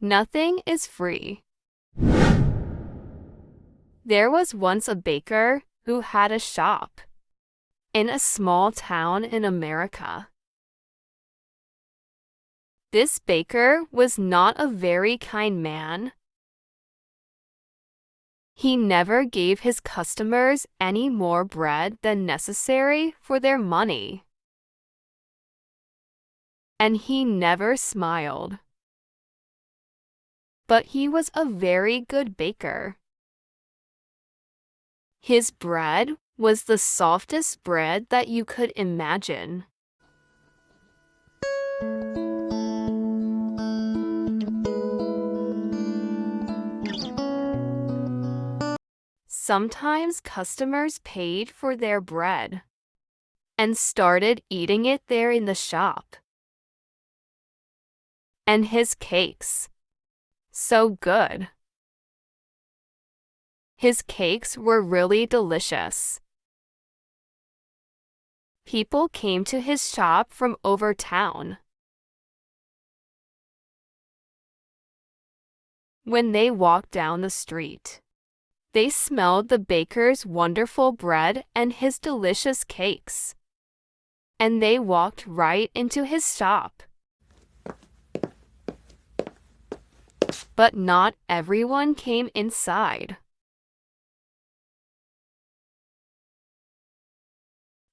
Nothing is free. There was once a baker who had a shop in a small town in America. This baker was not a very kind man. He never gave his customers any more bread than necessary for their money. And he never smiled. But he was a very good baker. His bread was the softest bread that you could imagine. Sometimes customers paid for their bread and started eating it there in the shop. And his cakes, so good. His cakes were really delicious. People came to his shop from over town. When they walked down the street, they smelled the baker's wonderful bread and his delicious cakes. And they walked right into his shop. But not everyone came inside.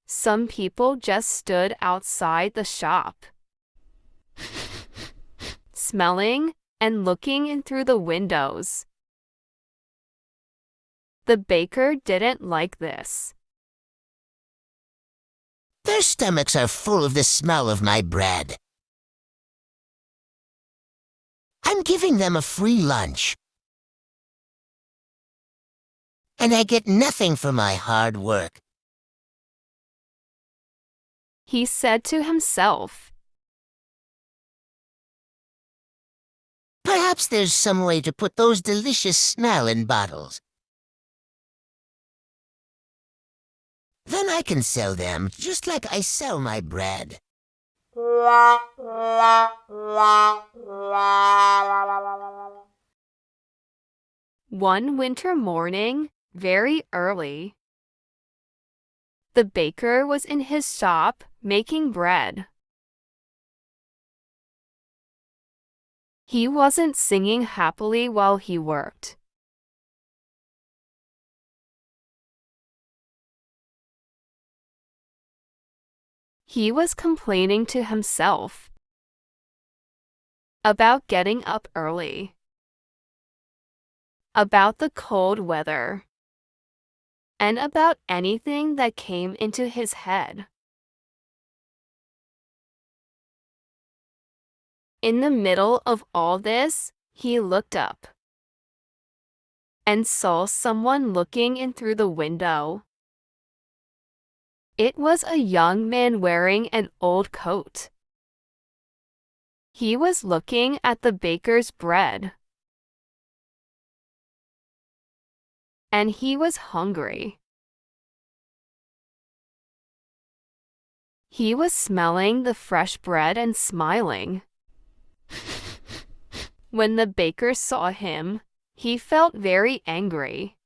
Some people just stood outside the shop, smelling and looking in through the windows. The baker didn't like this. Their stomachs are full of the smell of my bread. I'm giving them a free lunch. And I get nothing for my hard work. He said to himself. Perhaps there's some way to put those delicious smell in bottles. Then I can sell them just like I sell my bread. One winter morning, very early, the baker was in his shop making bread. He wasn't singing happily while he worked. He was complaining to himself about getting up early, about the cold weather, and about anything that came into his head. In the middle of all this, he looked up and saw someone looking in through the window. It was a young man wearing an old coat. He was looking at the baker's bread. And he was hungry. He was smelling the fresh bread and smiling. When the baker saw him, he felt very angry.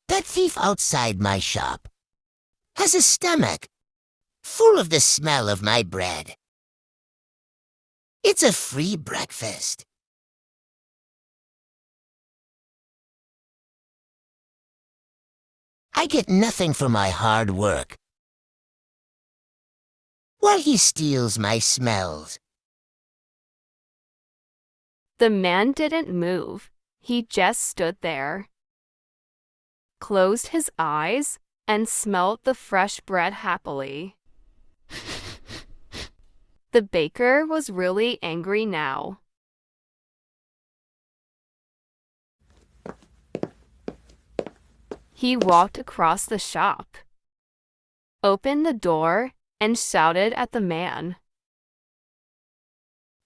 That thief outside my shop has a stomach full of the smell of my bread. It's a free breakfast. I get nothing for my hard work, while he steals my smells. The man didn't move. He just stood there, closed his eyes, and smelled the fresh bread happily. The baker was really angry now. He walked across the shop, opened the door, and shouted at the man.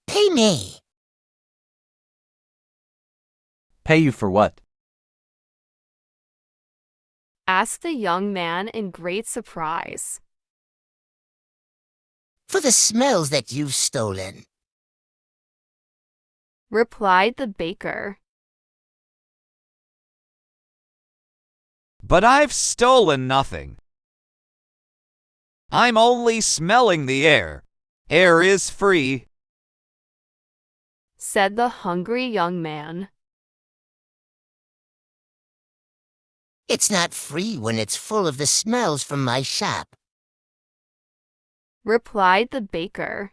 Pay me. Pay you for what? Asked the young man in great surprise. For the smells that you've stolen. replied the baker. But I've stolen nothing. I'm only smelling the air. Air is free, said the hungry young man. It's not free when it's full of the smells from my shop, replied the baker.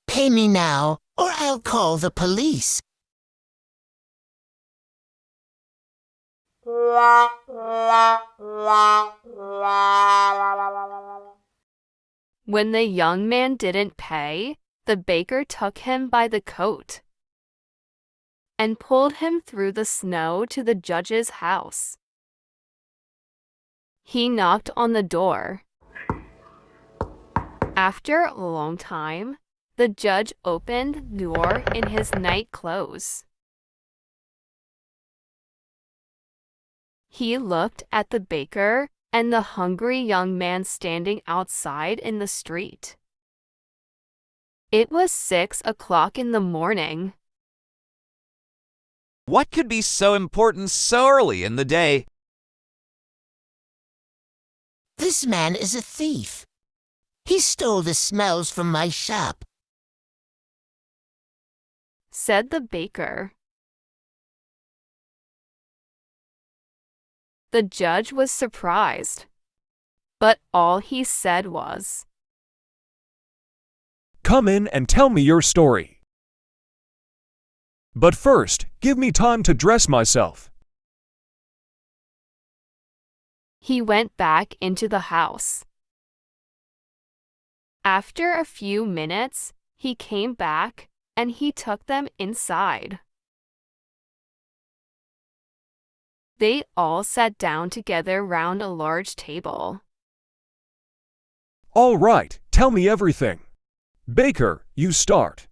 Pay me now, or I'll call the police. When the young man didn't pay, the baker took him by the coat and pulled him through the snow to the judge's house. He knocked on the door. After a long time, the judge opened the door in his night clothes. He looked at the baker and the hungry young man standing outside in the street. It was 6 o'clock in the morning. What could be so important so early in the day? This man is a thief. He stole the smells from my shop, said the baker. The judge was surprised, but all he said was, "Come in and tell me your story. But first, give me time to dress myself." He went back into the house. After a few minutes, he came back and he took them inside. They all sat down together round a large table. "All right, tell me everything. Baker, you start,"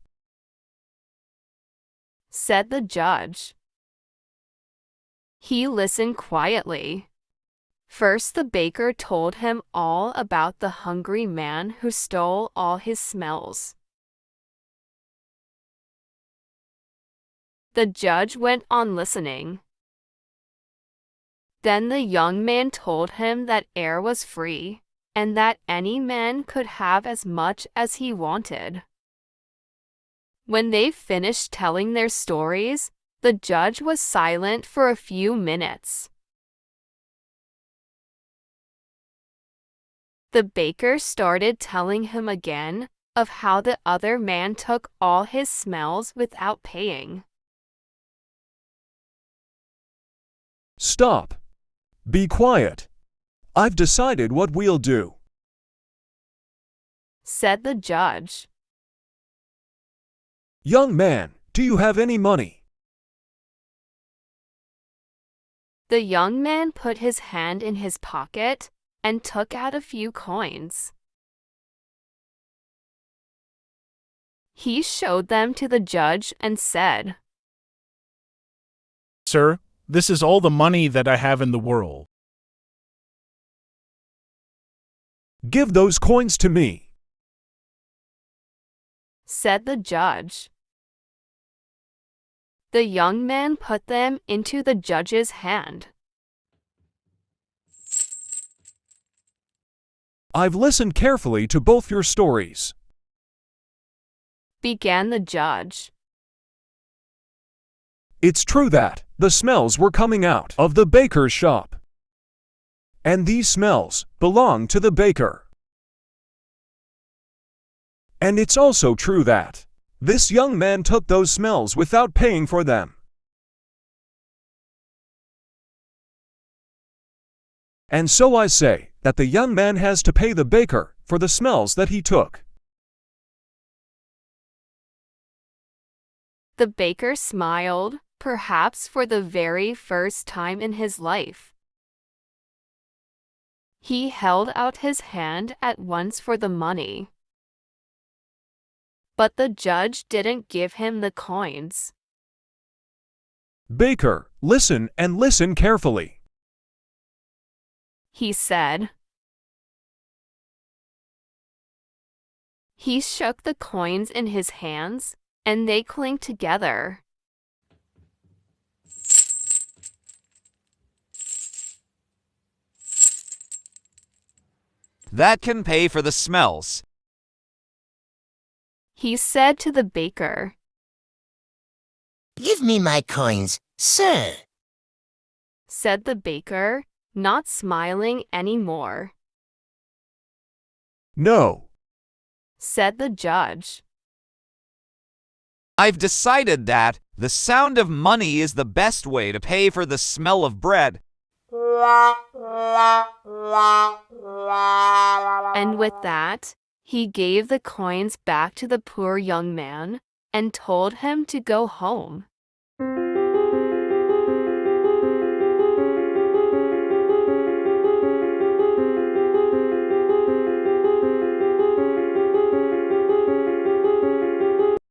said the judge. He listened quietly. First, the baker told him all about the hungry man who stole all his smells. The judge went on listening. Then the young man told him that air was free, and that any man could have as much as he wanted. When they finished telling their stories, the judge was silent for a few minutes. The baker started telling him again of how the other man took all his smells without paying. "Stop. Be quiet. I've decided what we'll do," said the judge. "Young man, do you have any money?" The young man put his hand in his pocket and took out a few coins. He showed them to the judge and said, "Sir, this is all the money that I have in the world." "Give those coins to me," said the judge. The young man put them into the judge's hand. "I've listened carefully to both your stories," began the judge. "It's true that the smells were coming out of the baker's shop. And these smells belong to the baker. And it's also true that this young man took those smells without paying for them. And so I say that the young man has to pay the baker for the smells that he took." The baker smiled, perhaps for the very first time in his life. He held out his hand at once for the money. But the judge didn't give him the coins. "Baker, listen and listen carefully," he said. He shook the coins in his hands, and they clinked together. That can pay for the smells. He said to the baker. Give me my coins, sir, Said the baker, not smiling any more. No. Said the judge. I've decided that the sound of money is the best way to pay for the smell of bread. And with that, he gave the coins back to the poor young man and told him to go home.